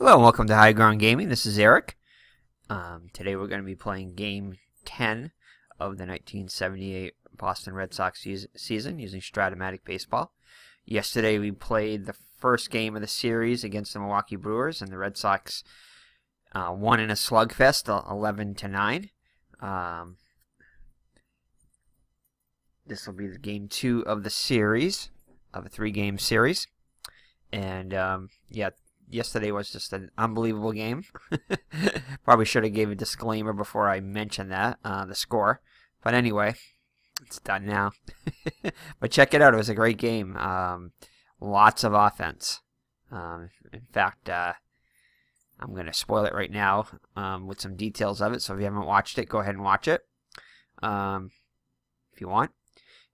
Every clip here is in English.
Hello and welcome to High Ground Gaming. This is Eric. Today we're going to be playing Game 10 of the 1978 Boston Red Sox season using Strat-o-matic baseball. Yesterday we played the first game of the series against the Milwaukee Brewers, and the Red Sox won in a slugfest, 11-9. This will be the Game 2 of the series, of a 3-game series. And yeah, yesterday was just an unbelievable game. Probably should have gave a disclaimer before I mentioned that, the score. But anyway, it's done now. But check it out. It was a great game. Lots of offense. In fact, I'm going to spoil it right now with some details of it. So if you haven't watched it, go ahead and watch it if you want.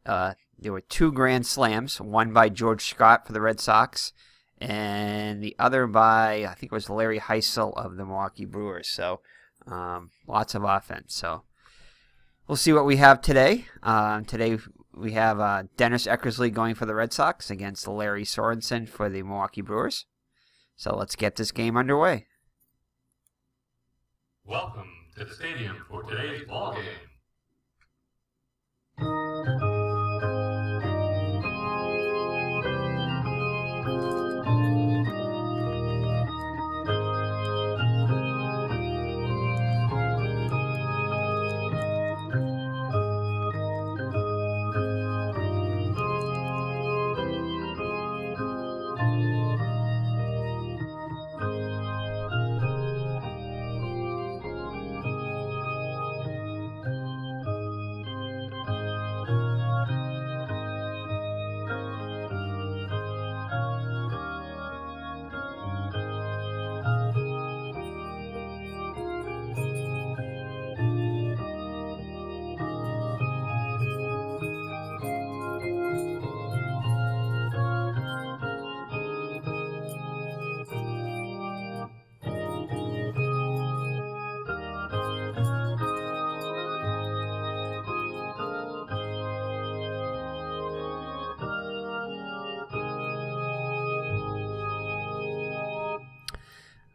There were 2 grand slams, one by George Scott for the Red Sox, and the other by, I think it was Larry Sorenson of the Milwaukee Brewers. So lots of offense. So we'll see what we have today. Today we have Dennis Eckersley going for the Red Sox against Larry Sorenson for the Milwaukee Brewers. So let's get this game underway. Welcome to the stadium for today's ball game.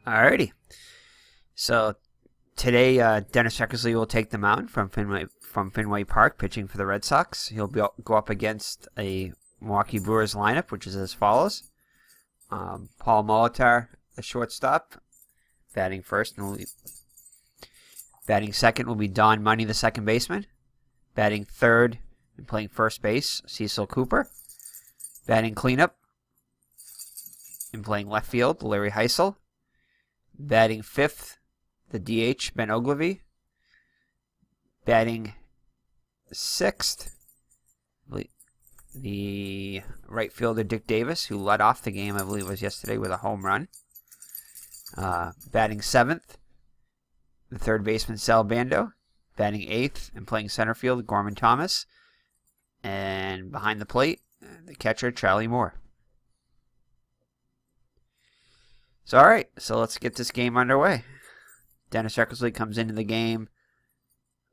Alrighty. So today, Dennis Eckersley will take the mound from Fenway Park, pitching for the Red Sox. He'll go up against a Milwaukee Brewers lineup, which is as follows: Paul Molitor, the shortstop, batting first, and batting second will be Don Money, the second baseman. Batting third and playing first base, Cecil Cooper. Batting cleanup and playing left field, Larry Sorenson. Batting fifth, the DH, Ben Ogilvy. Batting sixth, the right fielder, Dick Davis, who led off the game, I believe it was yesterday, with a home run. Batting seventh, the third baseman, Sal Bando. Batting eighth and playing center field, Gorman Thomas. And behind the plate, the catcher, Charlie Moore. So, all right, so let's get this game underway. Dennis Eckersley comes into the game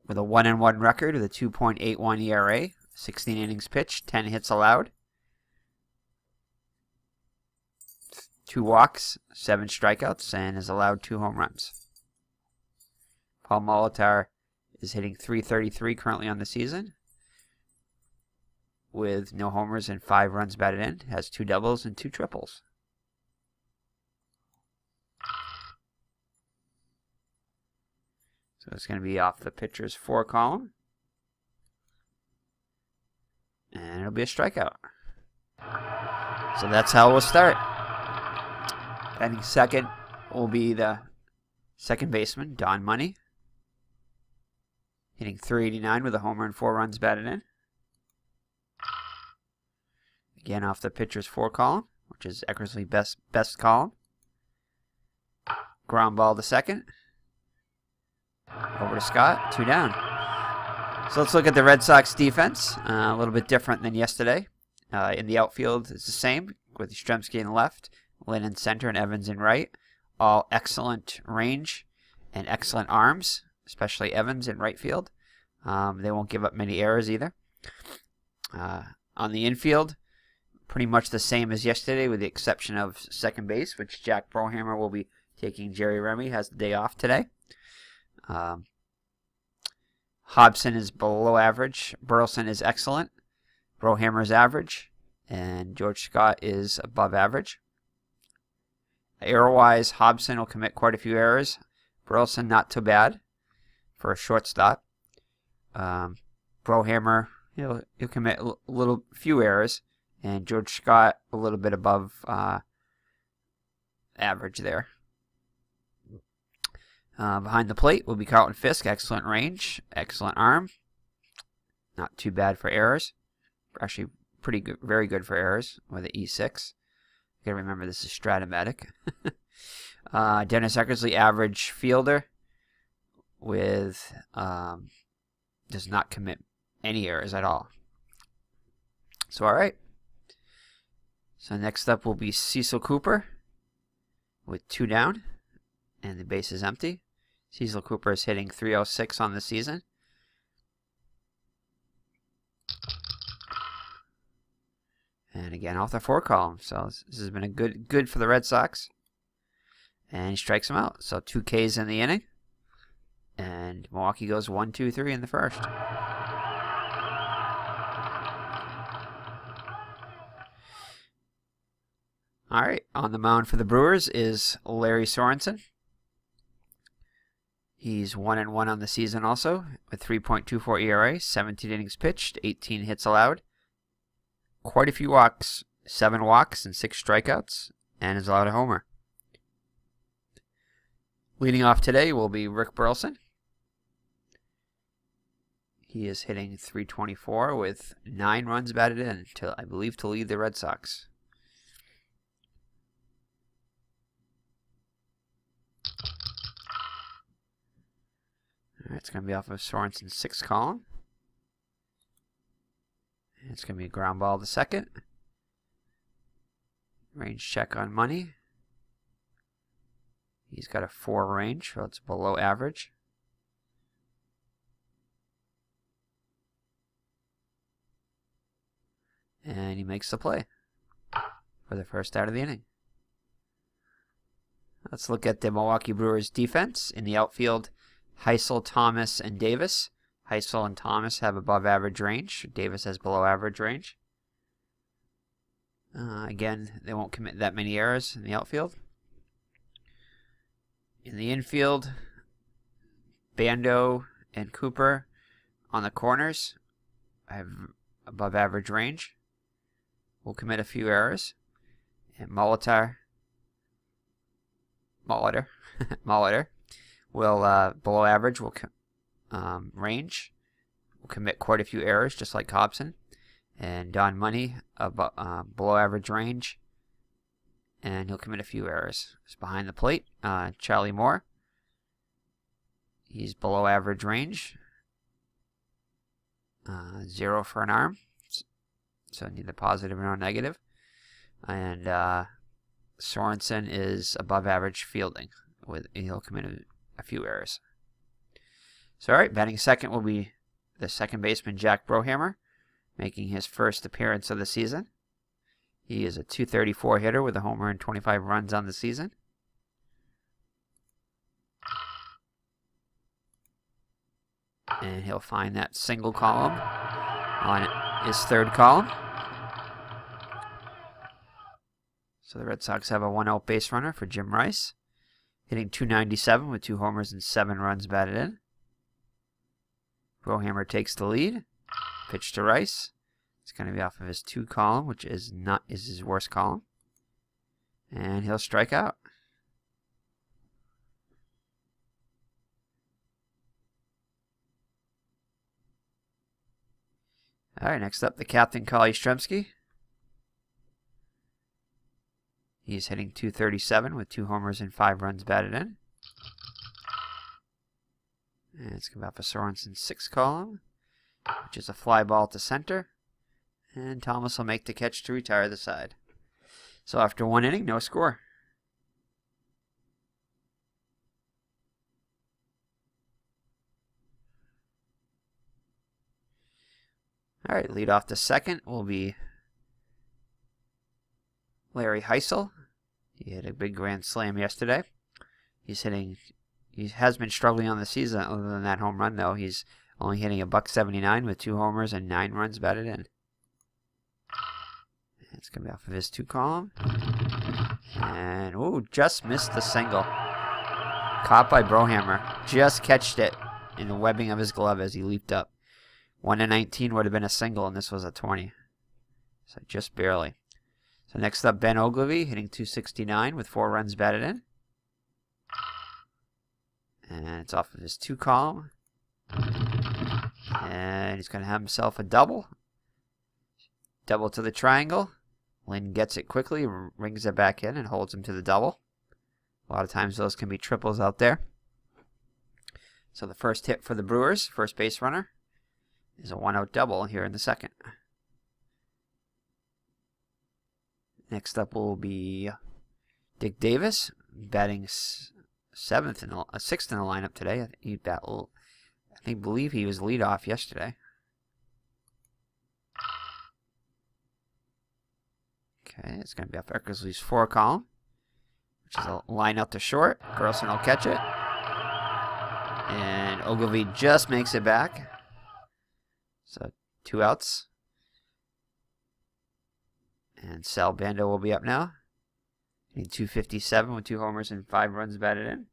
with a 1-1 record with a 2.81 ERA, 16 innings pitched, 10 hits allowed, 2 walks, 7 strikeouts, and has allowed 2 home runs. Paul Molitor is hitting .333 currently on the season, with no homers and 5 runs batted in. Has 2 doubles and 2 triples. So it's going to be off the pitcher's 4 column. And it'll be a strikeout. So that's how we'll start. Batting second will be the second baseman, Don Money. Hitting .389 with a homer and 4 runs batted in. Again off the pitcher's 4 column, which is Eckersley's best column. Ground ball to second. Over to Scott, 2 down. So let's look at the Red Sox defense. A little bit different than yesterday. In the outfield, it's the same, with Yastrzemski in left, Lynn in center, and Evans in right. All excellent range and excellent arms, especially Evans in right field. They won't give up many errors either. On the infield, pretty much the same as yesterday, with the exception of second base, which Jack Brohammer will be taking Jerry Remy, has the day off today. Hobson is below average. Burleson is excellent. Brohammer is average. And George Scott is above average. Error-wise, Hobson will commit quite a few errors. Burleson, not too bad for a shortstop. Brohammer, he'll commit a few errors. And George Scott, a little bit above average there. Behind the plate will be Carlton Fisk. Excellent range, excellent arm. Not too bad for errors. Actually, pretty good, very good for errors with an E6. You gotta remember this is Strat-o-matic. Dennis Eckersley, average fielder, with does not commit any errors at all. So all right. So next up will be Cecil Cooper with 2 down, and the base is empty. Cecil Cooper is hitting .306 on the season. And again, off the 4 column. So this has been a good for the Red Sox. And he strikes him out. So 2 Ks in the inning. And Milwaukee goes 1-2-3 in the first. All right, on the mound for the Brewers is Larry Sorenson. He's 1-1 on the season also, with 3.24 ERA, 17 innings pitched, 18 hits allowed. Quite a few walks, 7 walks and 6 strikeouts, and is allowed a homer. Leading off today will be Rick Burleson. He is hitting .324 with 9 runs batted in, I believe, to lead the Red Sox. All right, it's going to be off of Sorenson's 6th column. And it's going to be a ground ball to second. Range check on Money. He's got a 4 range, so it's below average. And he makes the play for the first out of the inning. Let's look at the Milwaukee Brewers defense. In the outfield, Heisel, Thomas, and Davis. Heisel and Thomas have above average range. Davis has below average range. Again, they won't commit that many errors in the outfield. In the infield, Bando and Cooper on the corners have above average range. Will commit a few errors. And Molitor will below average will range. Will commit quite a few errors, just like Hobson. And Don Money below average range, and he'll commit a few errors. He's behind the plate. Charlie Moore. He's below average range. 0 for an arm, so neither positive nor negative. And Sorensen is above average fielding. He'll commit a few errors. So, all right, batting second will be the second baseman, Jack Brohammer, making his first appearance of the season. He is a .234 hitter with a homer and 25 runs on the season. And he'll find that single column on his 3rd column. So the Red Sox have a 1-out base runner for Jim Rice, hitting .297 with 2 homers and 7 runs batted in. Brohammer takes the lead. Pitch to Rice. It's going to be off of his 2 column, which is his worst column. And he'll strike out. All right, next up, the captain, Carl Yastrzemski. He's hitting .237 with 2 homers and 5 runs batted in. And it's going to be off of Sorenson's 6th column, which is a fly ball to center. And Thomas will make the catch to retire the side. So after 1 inning, no score. All right, lead off the second will be Larry Heisel. He had a big grand slam yesterday. He's hitting. He has been struggling on the season. Other than that home run, though, he's only hitting a .179 with 2 homers and 9 runs batted in. It's going to be off of his 2 column. And, ooh, just missed the single. Caught by Brohammer. Just catched it in the webbing of his glove as he leaped up. 1-19 would have been a single, and this was a 20. So just barely. So next up, Ben Ogilvy, hitting .269 with 4 runs batted in. And it's off of his 2 column. And he's going to have himself a double. Double to the triangle. Lynn gets it quickly, rings it back in, and holds him to the double. A lot of times those can be triples out there. So the first hit for the Brewers, first base runner, is a 1-out double here in the second. Next up will be Dick Davis, batting sixth in the lineup today. I believe he was leadoff yesterday. Okay, it's going to be off Eckersley's 4 column, which is a line out to short. Carlson will catch it. And Ogilvy just makes it back. So 2 outs. And Sal Bando will be up now. Hitting .257 with 2 homers and 5 runs batted in.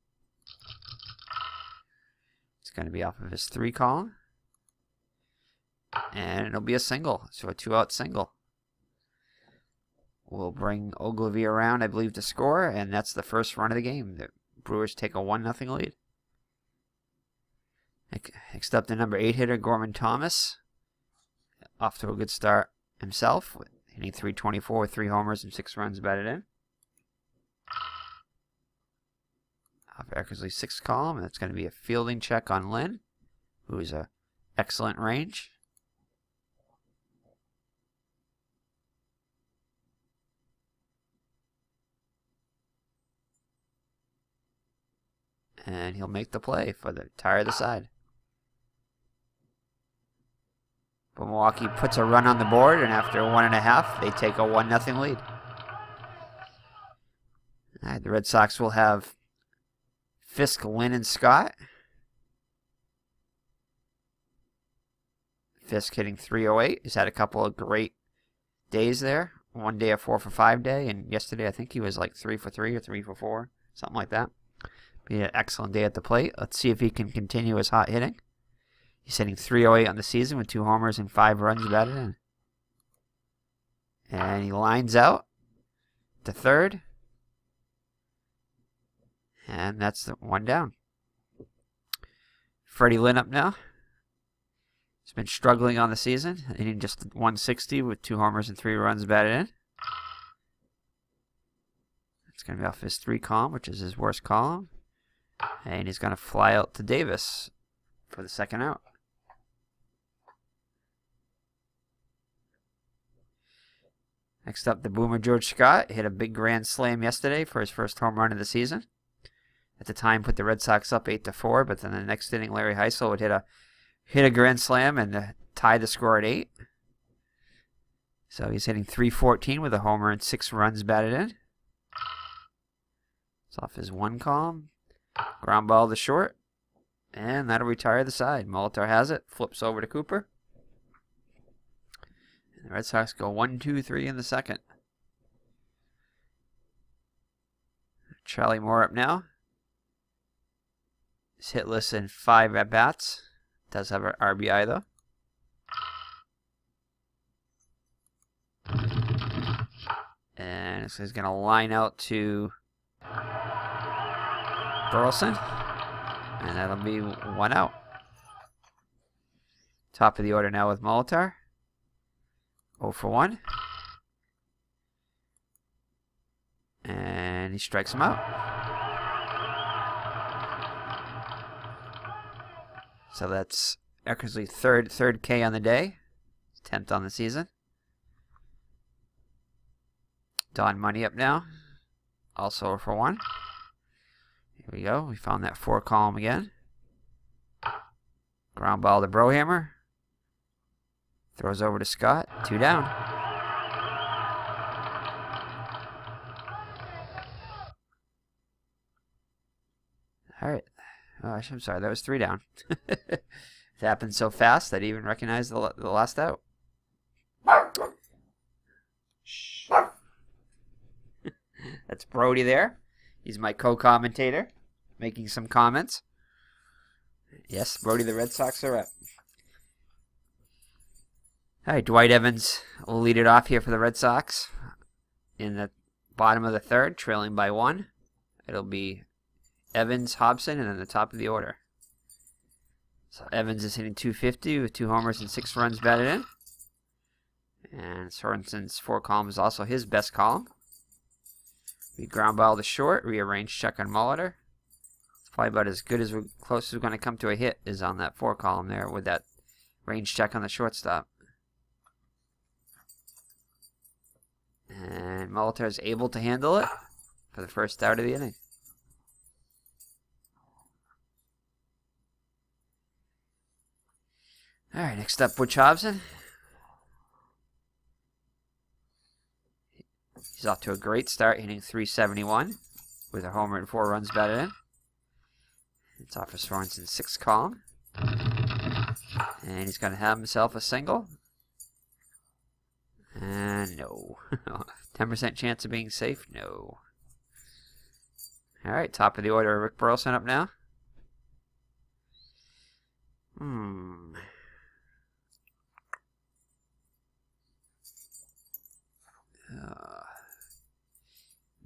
It's going to be off of his 3 column. And it'll be a single. So a 2-out single. Will bring Ogilvy around, I believe, to score. And that's the first run of the game. The Brewers take a 1-0 lead. Next up, the number 8 hitter, Gorman Thomas. Off to a good start himself. Hitting .324 with 3 homers and 6 runs batted in. Off Eckersley's 6th column. That's going to be a fielding check on Lynn, who is a excellent range. And he'll make the play for the tire of the side. But Milwaukee puts a run on the board, and after 1.5, they take a 1-0 lead. All right, the Red Sox will have Fisk, Lynn, and Scott. Fisk hitting .308. He's had a couple of great days there. One day a 4-for-5 day, and yesterday I think he was like 3-for-3 or 3-for-4, something like that. Be an excellent day at the plate. Let's see if he can continue his hot hitting. He's hitting .308 on the season with 2 homers and 5 runs batted in. And he lines out to third. And that's the 1 down. Freddie Lynn up now. He's been struggling on the season, hitting just .160 with 2 homers and 3 runs batted in. It's going to be off his 3 column, which is his worst column. And he's going to fly out to Davis for the 2nd out. Next up, the Boomer George Scott hit a big grand slam yesterday for his first home run of the season. At the time, put the Red Sox up 8-4, but then the next inning, Larry Heisel would hit a grand slam and tie the score at 8. So he's hitting .314 with a homer and 6 runs batted in. It's off his 1 column. Ground ball to short. And that'll retire the side. Molitor has it. Flips over to Cooper. And the Red Sox go 1-2-3 in the second. Charlie Moore up now. He's hitless in 5 at-bats. Does have an RBI, though. And so he's going to line out to Burleson. And that'll be 1 out. Top of the order now with Molitor. 0-for-1. And he strikes him out. So that's Eckersley third K on the day. 10th on the season. Don Money up now. Also 0-for-1. Here we go. We found that 4 column again. Ground ball to Brohammer. Throws over to Scott. 2 down. All right. Oh, I'm sorry. That was 3 down. It happened so fast that I even recognized the last out. Shh. That's Brody there. He's my co-commentator, making some comments. Yes, Brody, the Red Sox are up. All right, Dwight Evans will lead it off here for the Red Sox in the bottom of the 3rd, trailing by 1. It'll be Evans, Hobson, and then the top of the order. So Evans is hitting .250 with 2 homers and 6 runs batted in. And Sorenson's 4 column is also his best column. We ground ball to short, rearrange check on Molitor. It's probably about as good as we're close as we're going to come to a hit is on that 4 column there with that range check on the shortstop. And Molitor is able to handle it for the first out of the inning. All right, next up, Butch Hobson. He's off to a great start, hitting .371 with a homer and 4 runs batted in. It's off for Sorenson's 6th column. And he's going to have himself a single. And no. 10% chance of being safe? No. All right, top of the order, Rick Burleson up now.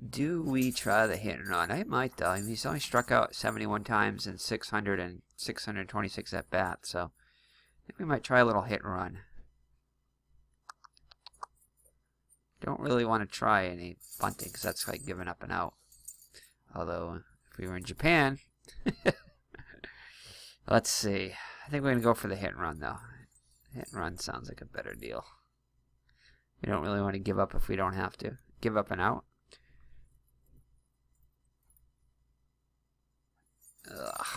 Do we try the hit or not? I might, though. I mean, he's only struck out 71 times in 626 at bats, so I think we might try a little hit and run. Don't really want to try any bunting because that's like giving up an out. Although, if we were in Japan, let's see. I think we're going to go for the hit and run, though. Hit and run sounds like a better deal. We don't really want to give up if we don't have to. Give up an out. Ugh.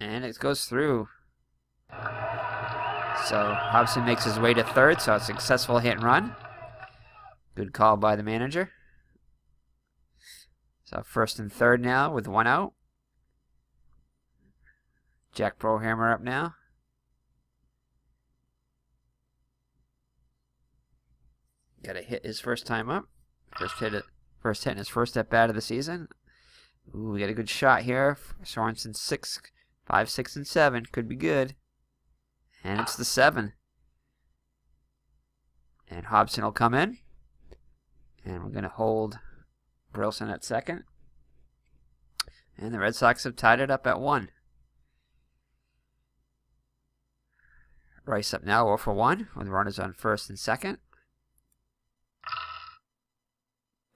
And it goes through. So Hobson makes his way to 3rd, so a successful hit and run. Good call by the manager. So 1st and 3rd now with 1 out. Jack Brohammer up now. Got to hit his first time up. First hit in his first at bat of the season. Ooh, we got a good shot here. Sorensen's 5, 6, and 7 could be good. And it's the 7. And Hobson will come in. And we're going to hold Burleson at 2nd. And the Red Sox have tied it up at 1. Rice up now 0 for 1 with runners on 1st and 2nd.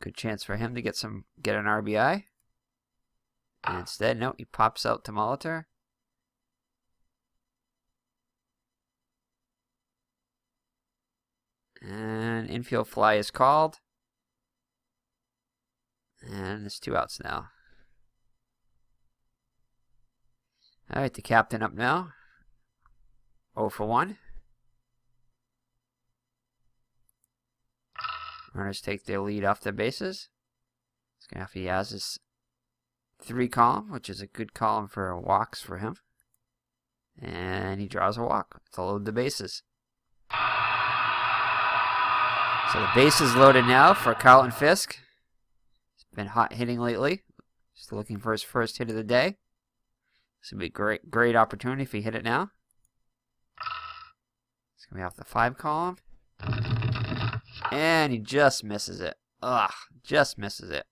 Good chance for him to get an RBI. And instead, no, he pops out to Molitor. And infield fly is called. And there's 2 outs now. All right, the captain up now. 0 for 1. Runners take their lead off their bases. He has his 3 column, which is a good column for walks for him. And he draws a walk to load the bases. So the base is loaded now for Carlton Fisk. He's been hot hitting lately. Just looking for his first hit of the day. This would be a great opportunity if he hit it now. It's going to be off the 5 column. And he just misses it. Ugh, just misses it.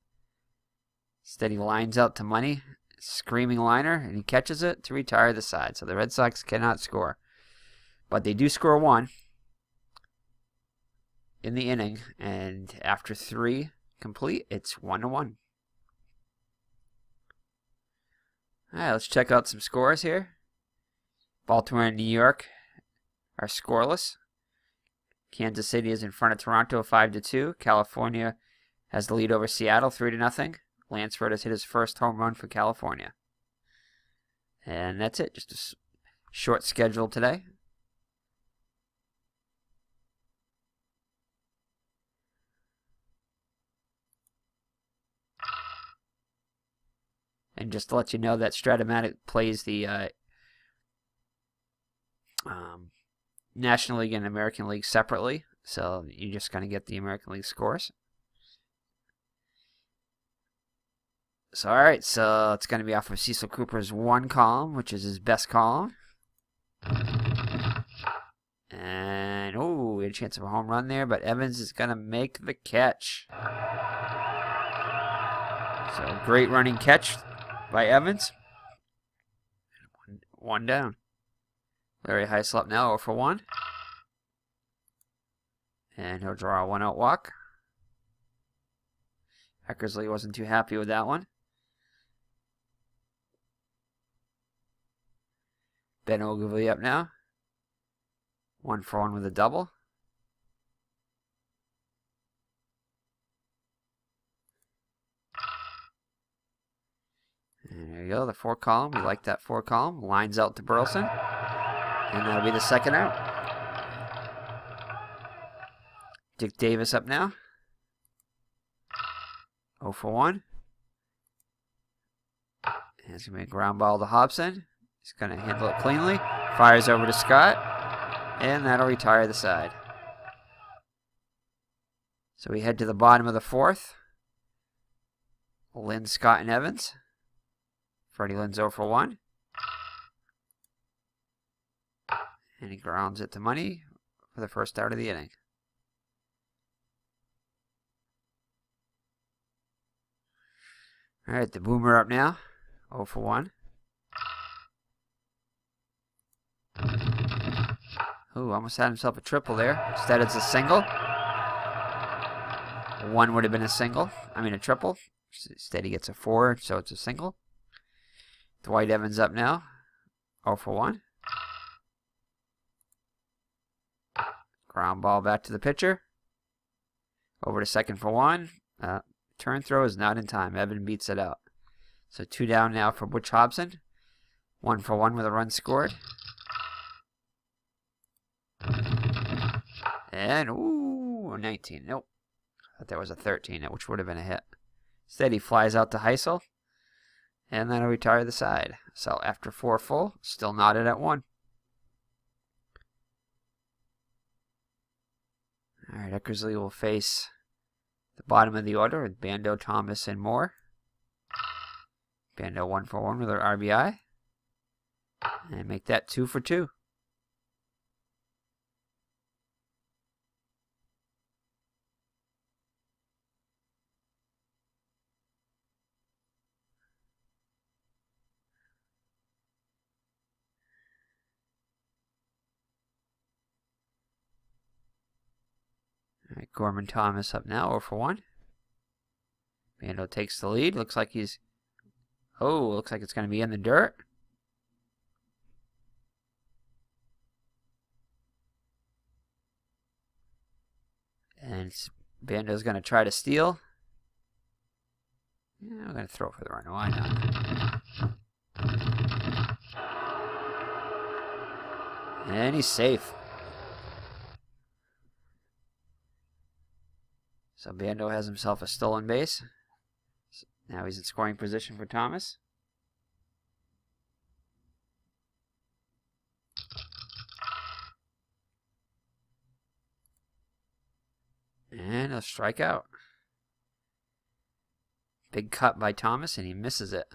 Instead he lines out to Money. Screaming liner, and he catches it to retire the side. So the Red Sox cannot score. But they do score 1 in the inning. And after 3 complete, it's 1-1. All right, let's check out some scores here. Baltimore and New York are scoreless. Kansas City is in front of Toronto 5-2. California has the lead over Seattle 3-0. Lansford has hit his first home run for California. And that's it. Just a short schedule today. And just to let you know that Strat-o-matic plays the National League and American League separately. So you're just going to get the American League scores. So, alright, so it's going to be off of Cecil Cooper's 1 column, which is his best column. And, oh, we had a chance of a home run there, but Evans is going to make the catch. So, great running catch by Evans. 1 down. Larry Sorenson now 0 for 1. And he'll draw a 1-out walk. Eckersley wasn't too happy with that one. Ben Ogilvy up now. 1 for 1 with a double. And there you go, the 4 column. We like that 4 column. Lines out to Burleson. And that'll be the 2nd out. Dick Davis up now. 0 for 1. And it's going to be a ground ball to Hobson. He's going to handle it cleanly. Fires over to Scott. And that'll retire the side. So we head to the bottom of the 4th. Lynn, Scott, and Evans. Freddie Lynn's 0 for 1. And he grounds it to Money for the first out of the inning. Alright, the Boomer up now. 0 for 1. Ooh, almost had himself a triple there. Instead, it's a single. 1 would have been a single. I mean, a triple. Instead, he gets a 4, so it's a single. Dwight Evans up now. 0 for 1. Ground ball back to the pitcher. Over to 2nd for 1. Turn throw is not in time. Evan beats it out. So 2 down now for Butch Hobson. 1 for 1 with a run scored. And, ooh, 19. Nope. I thought that was a 13, which would have been a hit. Instead, he flies out to Heisel. And that'll retire the side. So after 4 full, still knotted at 1. Alright, Eckersley will face the bottom of the order with Bando, Thomas, and Moore. Bando 1 for 1 with her RBI. And make that 2 for 2. Alright, Gorman Thomas up now, 0 for 1. Bando takes the lead. Looks like he's... Oh, looks like it's going to be in the dirt. And Bando's going to try to steal. Yeah, I'm going to throw for the run. Why not? And he's safe. So Bando has himself a stolen base. Now he's in scoring position for Thomas. And a strikeout. Big cut by Thomas, and he misses it.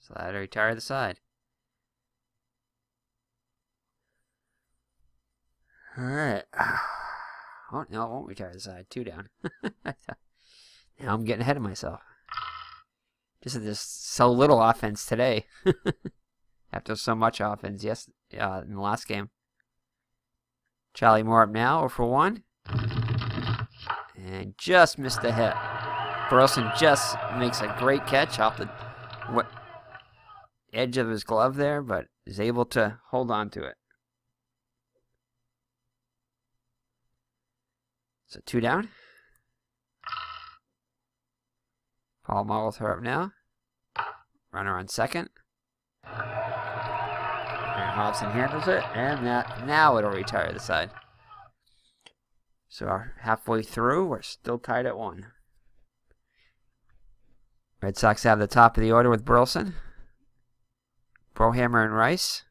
So that'll retire the side. Alright. Oh, no, it won't retire the side. 2 down. Now I'm getting ahead of myself. Just so little offense today. After so much offense in the last game. Charlie Moore up now, 0 for 1. And just missed the hit. Burleson just makes a great catch off the edge of his glove there, but is able to hold on to it. So 2 down. Paul Molitor up now. Runner on 2nd. And Hobson handles it, and now it'll retire the side. So halfway through, we're still tied at 1. Red Sox have the top of the order with Burleson, Brohammer, and Rice.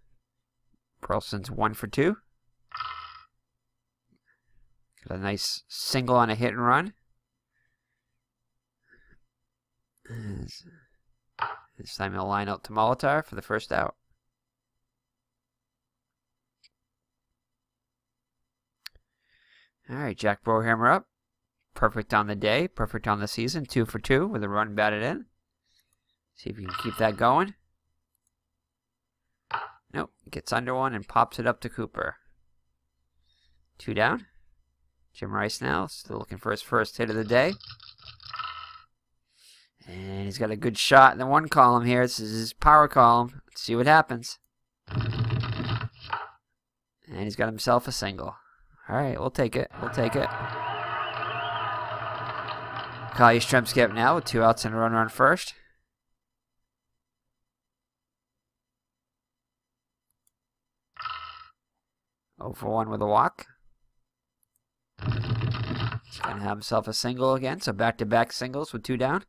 Burleson's 1 for 2. Got a nice single on a hit and run. This time he'll line out to Molitor for the first out. All right, Jack Brohammer up. Perfect on the day, perfect on the season. 2 for 2 with a run batted in. See if you can keep that going. Nope, gets under one and pops it up to Cooper. 2 down. Jim Rice now, still looking for his first hit of the day. And he's got a good shot in the 1 column here. This is his power column. Let's see what happens. And he's got himself a single. All right, we'll take it. We'll take it. Kyle Yastrzemski up now with 2 outs and a runner on first. Oh for 1 with a walk. He's going to have himself a single again, so back-to-back singles with 2 down.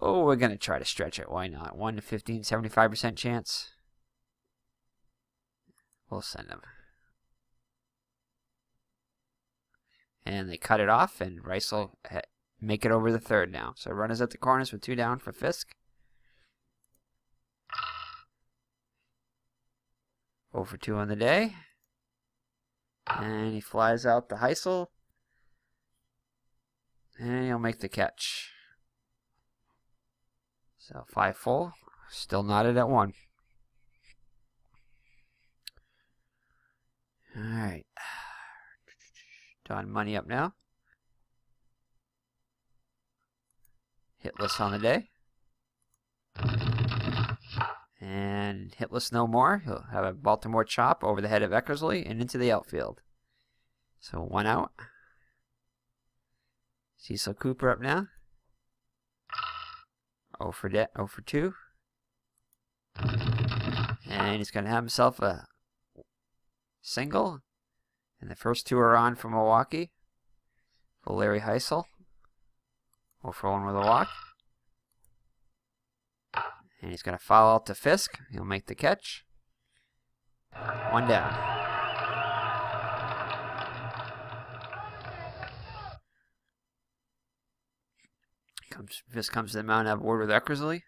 Oh, we're going to try to stretch it. Why not? 1 to 15, 75% chance. We'll send him. And they cut it off, and Rice will make it over the 3rd now. So runners at the corners with 2 down for Fisk. 0 for 2 on the day. And he flies out the Heisel. And he'll make the catch. So 5 full. Still knotted at 1. Alright. Don Money up now. Hitless on the day. And hitless no more. He'll have a Baltimore chop over the head of Eckersley and into the outfield. So 1 out. Cecil Cooper up now. 0 for 2. And he's going to have himself a single. And the first 2 are on for Milwaukee. For Larry Heisel. 0 for 1 with a walk. And he's going to foul out to Fisk. He'll make the catch. 1 down. Fisk comes to the mound, have a word with Eckersley.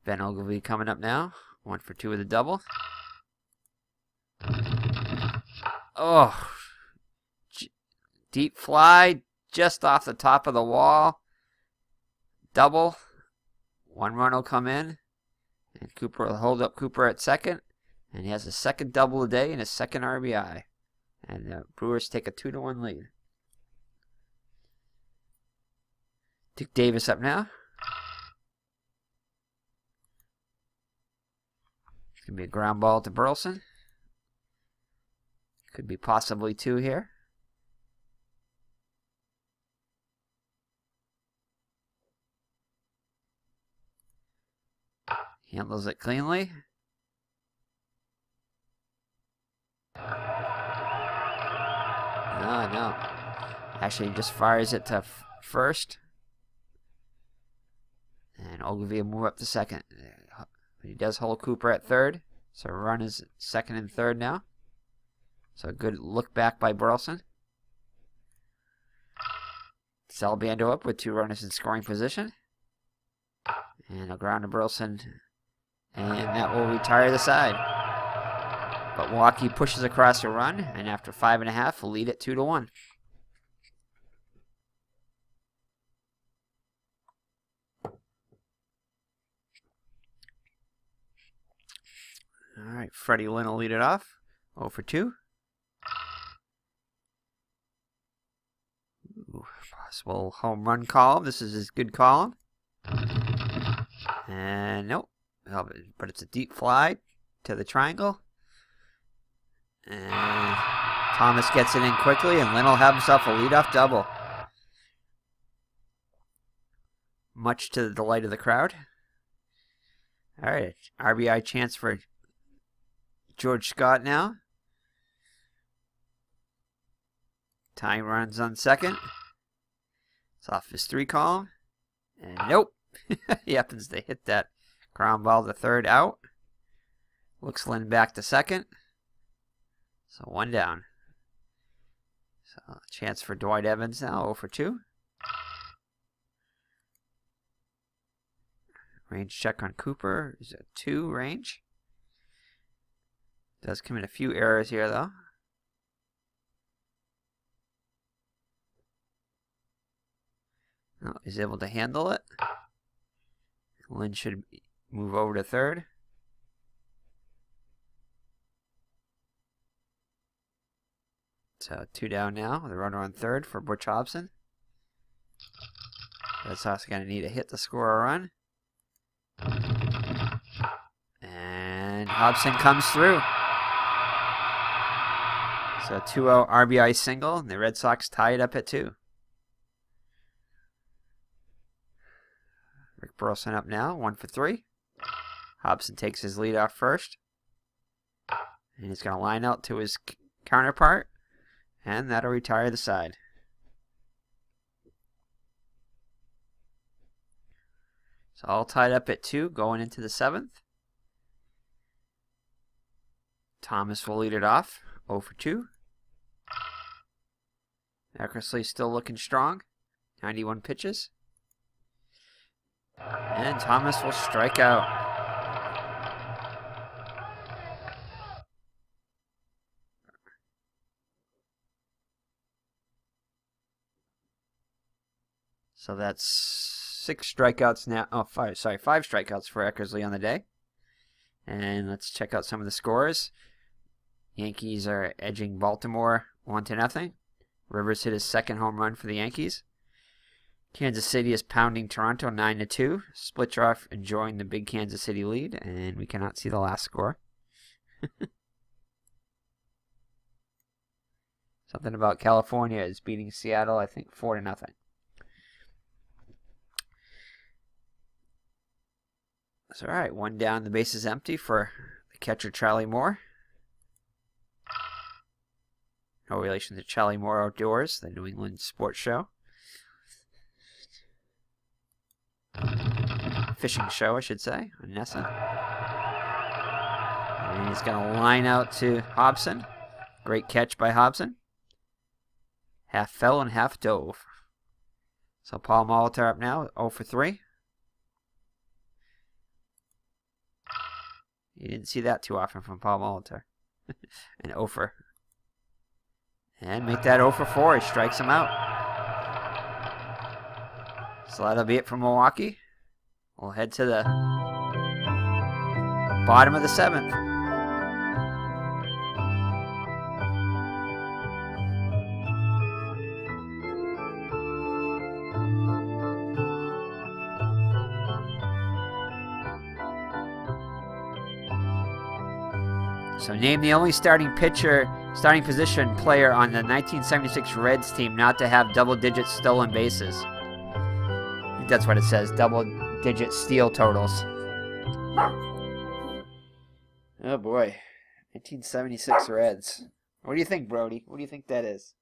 Ben Ogilvie coming up now. 1 for 2 with a double. Oh. Deep fly just off the top of the wall. Double. 1 run will come in. And Cooper will hold up Cooper at second. And he has a second double a day and his second RBI. And the Brewers take a 2-1 lead. Dick Davis up now. It's going to be a ground ball to Burleson. Could be possibly 2 here. Handles it cleanly. No. Actually, just fires it to first. And Ogilvie will move up to second. He does hold Cooper at third. So run is second and third now. So a good look back by Burleson. Salbando up with 2 runners in scoring position. And a ground to Burleson. And that will retire the side. But Milwaukee pushes across a run. And after 5.5, will lead it 2-1. All right, Freddie Lynn will lead it off. 0 for 2. Ooh, possible home run column. This is his good column. And nope. But it's a deep fly to the triangle. And Thomas gets it in quickly, and Lynn will have himself a leadoff double. Much to the delight of the crowd. All right, RBI chance for George Scott now. Time runs on second. It's off his 3 column. And nope. He happens to hit that ground ball to third out. Looks Lynn back to second. So 1 down. So a chance for Dwight Evans now, 0 for 2. Range check on Cooper is a 2 range. Does commit a few errors here though. Oh, he's able to handle it. Lynn should move over to third. So 2 down now. The runner on third for Butch Hobson. Red Sox going to need a hit to score a run. And Hobson comes through. So 2-0 RBI single, and the Red Sox tie it up at 2. Rick Burleson up now, 1 for 3. Hobson takes his lead off first. And he's going to line out to his counterpart. And that'll retire the side. So all tied up at 2 going into the 7th. Thomas will lead it off, 0 for 2. Eckersley still looking strong, 91 pitches. And Thomas will strike out. So that's 6 strikeouts now. Oh, 5 strikeouts for Eckersley on the day. And let's check out some of the scores. Yankees are edging Baltimore 1-0. Rivers hit his 2nd home run for the Yankees. Kansas City is pounding Toronto 9-2. Splittroff enjoying the big Kansas City lead, and we cannot see the last score. Something about California is beating Seattle, I think 4-0. That's all right. 1 down, the base is empty for the catcher Charlie Moore. No relation to Charlie Moore Outdoors, the New England sports show. Fishing show, I should say, on Nessa. And he's going to line out to Hobson. Great catch by Hobson. Half fell and half dove. So Paul Molitor up now, 0 for 3. You didn't see that too often from Paul Molitor. An 0 for. And make that 0 for 4. He strikes him out. So that'll be it for Milwaukee. We'll head to the bottom of the 7th. So name the only starting position player on the 1976 Reds team not to have double-digit stolen bases. I think that's what it says, double-digit steal totals. Oh boy, 1976 Reds. What do you think, Brody? What do you think that is?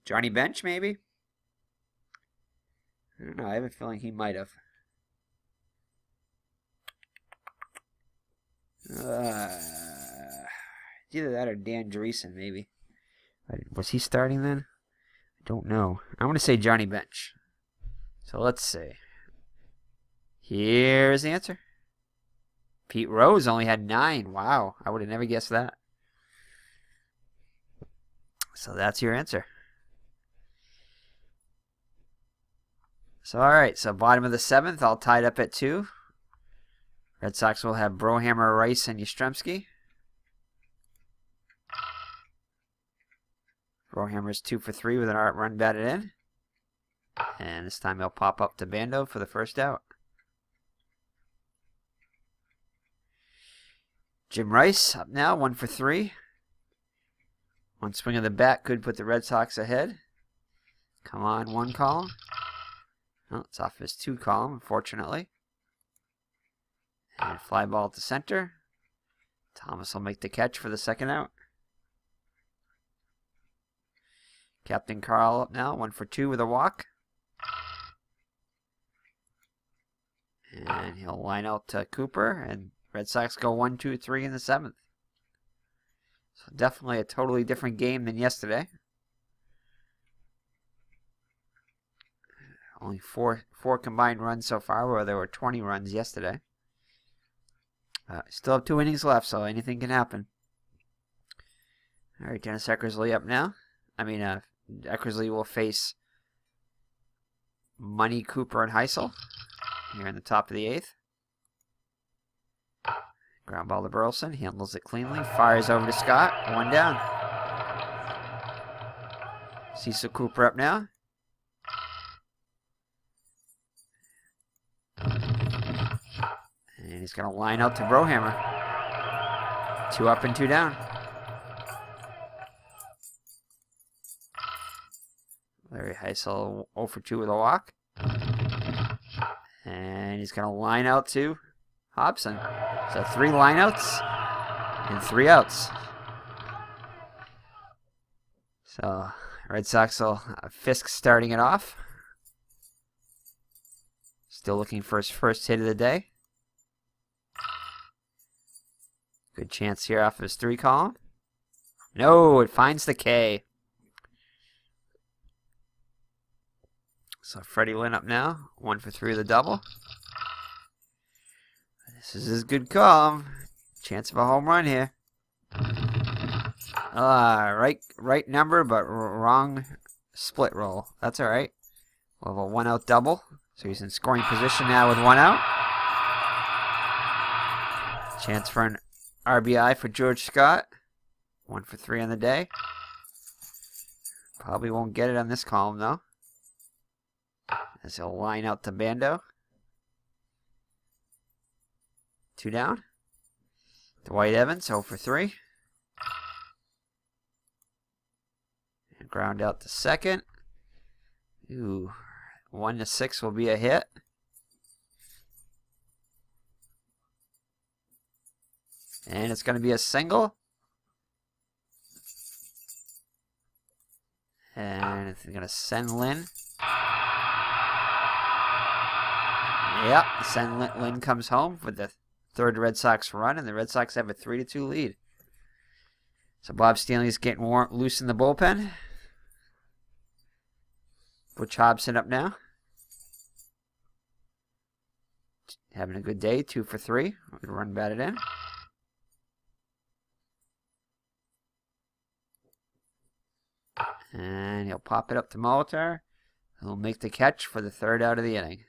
Johnny Bench, maybe? I don't know, I have a feeling he might have. Either that or Dan Dreesen, maybe. Was he starting then? I don't know. I want to say Johnny Bench. So let's see. Here's the answer. Pete Rose only had 9. Wow, I would have never guessed that. So that's your answer. So alright, so bottom of the 7th, all tied up at 2. Red Sox will have Brohammer, Rice, and Yastrzemski. Brohammer's 2 for 3 with an run batted in. And this time he'll pop up to Bando for the first out. Jim Rice up now, 1 for 3. One swing of the bat could put the Red Sox ahead. Come on, 1 column. Oh, it's off his 2 column, unfortunately. And fly ball to center. Thomas will make the catch for the second out. Captain Carl up now, 1 for 2 with a walk. And he'll line out to Cooper, and Red Sox go 1, 2, 3 in the 7th. So definitely a totally different game than yesterday. Only four combined runs so far, where there were 20 runs yesterday. Still have 2 innings left, so anything can happen. All right, Dennis Eckersley up now. Eckersley will face Money, Cooper, and Heisel here in the top of the 8th. Ground ball to Burleson. Handles it cleanly. Fires over to Scott. 1 down. Cecil Cooper up now. And he's going to line out to Brohammer. 2 up and 2 down. Larry Heisel 0 for 2 with a walk. And he's going to line out to Hobson. So 3 lineouts and 3 outs. So Red Sox will Fisk starting it off. Still looking for his first hit of the day. Good chance here off of his 3 column. No, it finds the K. So Freddie Lynn up now. 1 for 3 with a double. This is his good column. Chance of a home run here. Right number, but wrong split roll. That's all right. We'll have a 1-out double. So he's in scoring position now with 1 out. Chance for an RBI for George Scott. 1 for 3 on the day. Probably won't get it on this column, though. As he'll line out to Bando. 2 down. Dwight Evans, 0 for 3. And ground out to second. Ooh, 1 to 6 will be a hit. And it's going to be a single. And it's going to send Lynn. Yep, send Lynn comes home with the 3rd Red Sox run, and the Red Sox have a 3-2 lead. So Bob Stanley's getting loose in the bullpen. Butch Hobson up now. Having a good day, 2 for 3. Good run batted in. And he'll pop it up to Molitor. He'll make the catch for the 3rd out of the inning.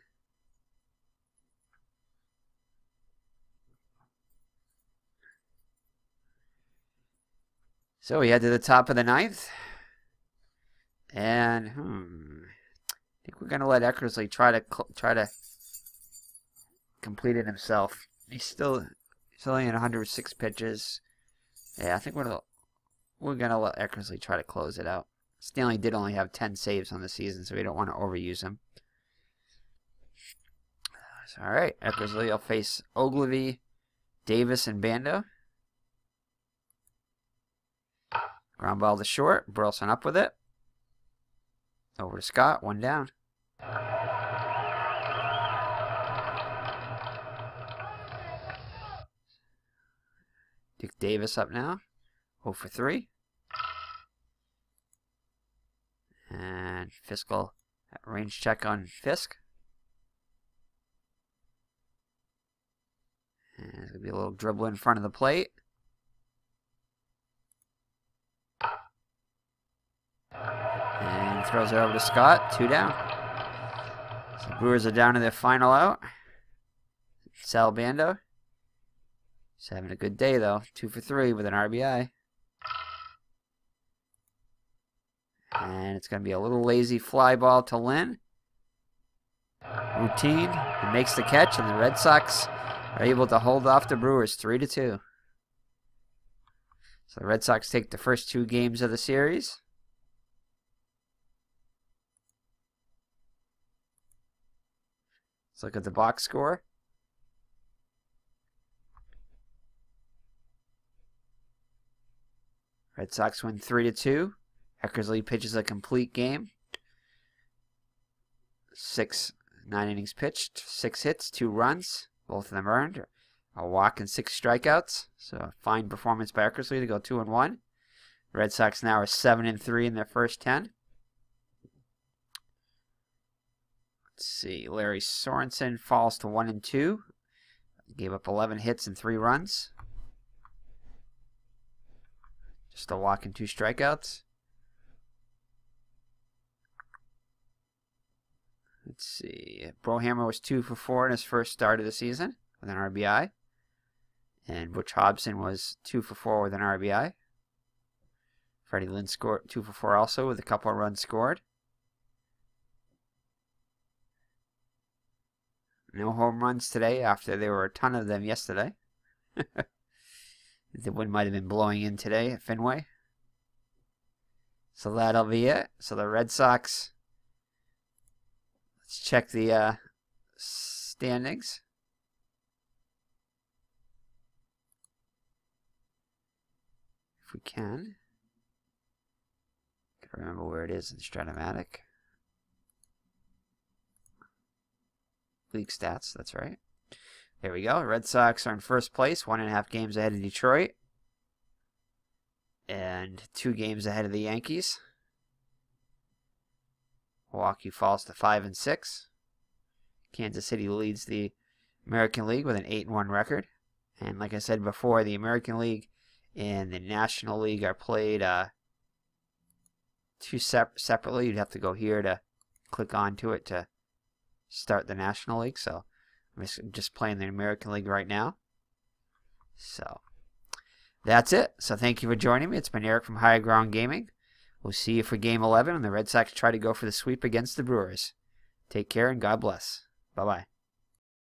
So we head to the top of the 9th. And I think we're going to let Eckersley try to complete it himself. He's only in 106 pitches. Yeah, I think we're going to let Eckersley try to close it out. Stanley did only have 10 saves on the season, so we don't want to overuse him. So, all right, Eckersley will face Ogilvy, Davis, and Bando. Ground ball to short. Burleson up with it. Over to Scott. 1 down. Dick Davis up now. 0 for 3. And Fiskal range check on Fisk. And there's going to be a little dribble in front of the plate. And throws it over to Scott. 2 down. So Brewers are down to their final out. Sal Bando. He's having a good day, though. 2 for 3 with an RBI. And it's going to be a little lazy fly ball to Lynn. Routine. He makes the catch, and the Red Sox are able to hold off the Brewers 3-2. So the Red Sox take the first 2 games of the series. Let's look at the box score. Red Sox win 3-2. Eckersley pitches a complete game. 9 innings pitched, 6 hits, 2 runs, both of them earned. A walk and 6 strikeouts. So a fine performance by Eckersley to go 2-1. Red Sox now are 7-3 in their first 10. Let's see. Larry Sorenson falls to 1-2. Gave up 11 hits and 3 runs. Just a walk and 2 strikeouts. Let's see. Brohammer was 2 for 4 in his first start of the season with an RBI. And Butch Hobson was 2 for 4 with an RBI. Freddie Lynn scored 2 for 4 also with a couple of runs scored. No home runs today after there were a ton of them yesterday. The wind might have been blowing in today at Fenway. So that'll be it. So the Red Sox, let's check the standings. If we can. Gotta remember where it is in Strat-o-matic. League stats, that's right. There we go. Red Sox are in first place, 1.5 games ahead of Detroit. And 2 games ahead of the Yankees. Milwaukee falls to 5-6. Kansas City leads the American League with an 8-1 record. And like I said before, the American League and the National League are played separately. You'd have to go here to click onto it to start the National League. So I'm just playing the American League right now. So that's it. So thank you for joining me. It's been Eric from Higher Ground Gaming. We'll see you for Game 11 and the Red Sox try to go for the sweep against the Brewers. Take care and God bless. Bye-bye.